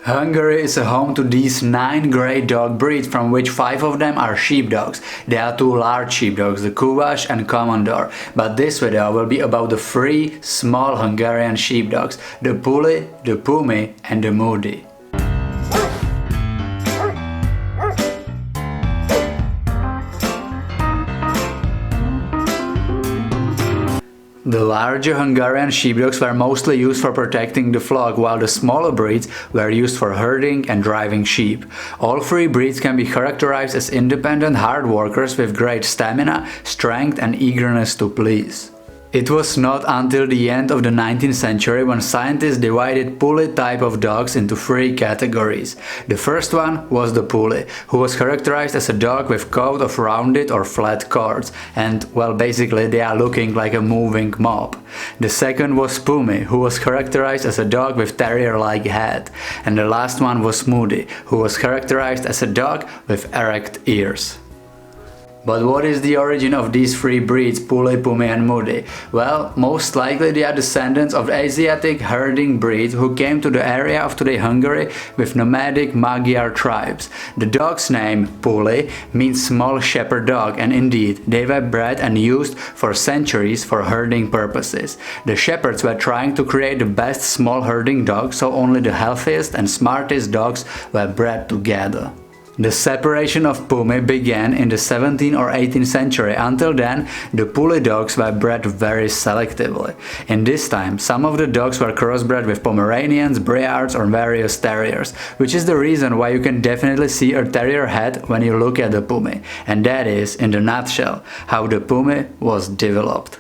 Hungary is a home to these 9 great dog breeds, from which 5 of them are sheepdogs. There are 2 large sheepdogs, the Kuvasz and Komondor, but this video will be about the 3 small Hungarian sheepdogs, the Puli, the Pumi and the Moody. The larger Hungarian sheepdogs were mostly used for protecting the flock, while the smaller breeds were used for herding and driving sheep. All 3 breeds can be characterized as independent hard workers with great stamina, strength and eagerness to please. It was not until the end of the 19th century when scientists divided Puli type of dogs into 3 categories. The first one was the Puli, who was characterized as a dog with coat of rounded or flat cords, and well, basically they are looking like a moving mob. The second was Pumi, who was characterized as a dog with terrier-like head, and the last one was Moody, who was characterized as a dog with erect ears. But what is the origin of these 3 breeds, Puli, Pumi and Moody? Well, most likely they are descendants of Asiatic herding breeds who came to the area of today Hungary with nomadic Magyar tribes. The dog's name, Puli, means small shepherd dog, and indeed, they were bred and used for centuries for herding purposes. The shepherds were trying to create the best small herding dog, so only the healthiest and smartest dogs were bred together. The separation of Pumi began in the 17th or 18th century. Until then, the Puli dogs were bred very selectively. In this time, some of the dogs were crossbred with Pomeranians, Briards or various terriers, which is the reason why you can definitely see a terrier head when you look at the Pumi. And that is, in a nutshell, how the Pumi was developed.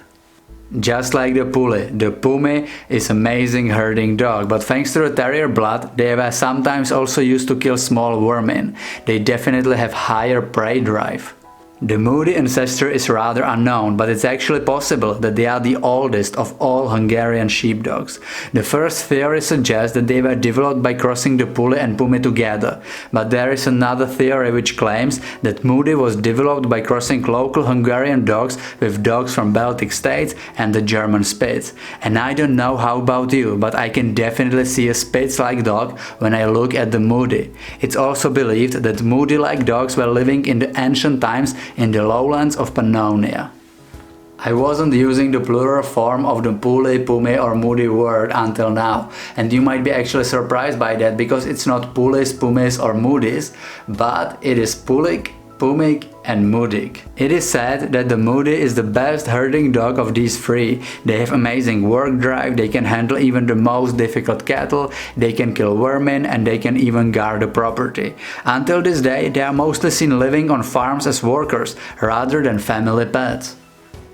Just like the Pumi is amazing herding dog, but thanks to the terrier blood, they were sometimes also used to kill small vermin. They definitely have higher prey drive. The Moody ancestor is rather unknown, but it's actually possible that they are the oldest of all Hungarian sheepdogs. The first theory suggests that they were developed by crossing the Puli and Pumi together, but there is another theory which claims that Moody was developed by crossing local Hungarian dogs with dogs from Baltic states and the German Spitz. And I don't know how about you, but I can definitely see a Spitz-like dog when I look at the Moody. It's also believed that Moody-like dogs were living in the ancient times in the lowlands of Pannonia. I wasn't using the plural form of the Puli, Pumi or Moody word until now, and you might be actually surprised by that because it's not Pulis, Pumis or Moodies, but it is Pulik, Pumik and Moodik. It is said that the Moody is the best herding dog of these 3. They have amazing work drive, they can handle even the most difficult cattle, they can kill vermin and they can even guard the property. Until this day, they are mostly seen living on farms as workers rather than family pets.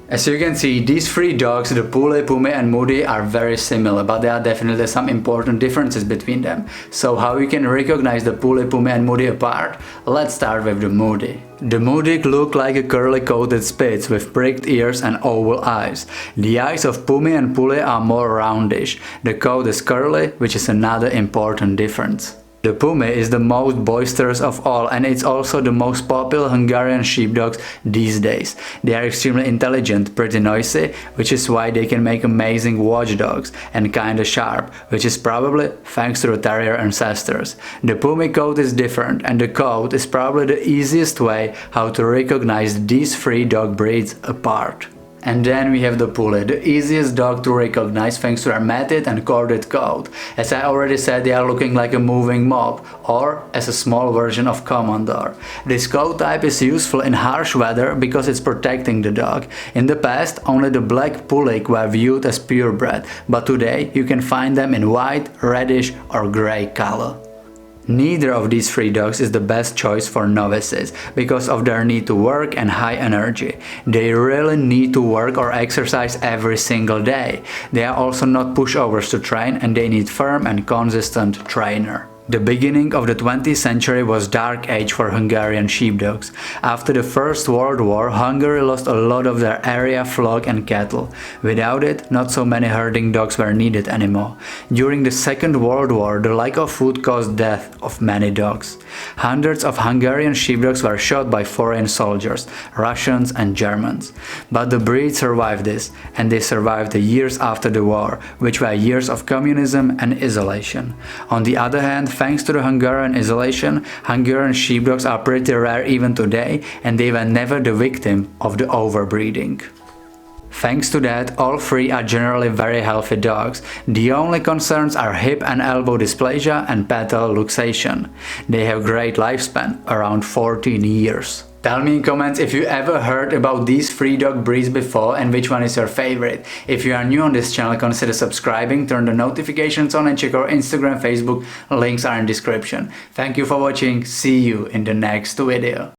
As you can see, these 3 dogs, the Puli, Pumi and Moody, are very similar, but there are definitely some important differences between them. So how you can recognize the Puli, Pumi and Moody apart? Let's start with the Moody. The Moody look like a curly-coated Spitz with pricked ears and oval eyes. The eyes of Pumi and Puli are more roundish. The coat is curly, which is another important difference. The Pumi is the most boisterous of all, and it's also the most popular Hungarian sheepdogs these days. They are extremely intelligent, pretty noisy, which is why they can make amazing watchdogs, and kinda sharp, which is probably thanks to the terrier ancestors. The Pumi coat is different, and the coat is probably the easiest way how to recognize these 3 dog breeds apart. And then we have the Puli, the easiest dog to recognize thanks to their matted and corded coat. As I already said, they are looking like a moving mob, or as a small version of Komondor. This coat type is useful in harsh weather because it's protecting the dog. In the past, only the black Pulik were viewed as purebred, but today you can find them in white, reddish or grey color. Neither of these 3 dogs is the best choice for novices because of their need to work and high energy. They really need to work or exercise every single day. They are also not pushovers to train, and they need firm and consistent trainer. The beginning of the 20th century was dark age for Hungarian sheepdogs. After the First World War, Hungary lost a lot of their area, flock and cattle. Without it, not so many herding dogs were needed anymore. During the Second World War, the lack of food caused death of many dogs. Hundreds of Hungarian sheepdogs were shot by foreign soldiers, Russians and Germans. But the breed survived this, and they survived the years after the war, which were years of communism and isolation. On the other hand, thanks to the Hungarian isolation, Hungarian sheepdogs are pretty rare even today, and they were never the victim of the overbreeding. Thanks to that, all three are generally very healthy dogs. The only concerns are hip and elbow dysplasia and pedal luxation. They have great lifespan, around 14 years. Tell me in comments if you ever heard about these 3 dog breeds before and which one is your favorite. If you are new on this channel, consider subscribing, turn the notifications on and check our Instagram, Facebook, links are in description. Thank you for watching, see you in the next video.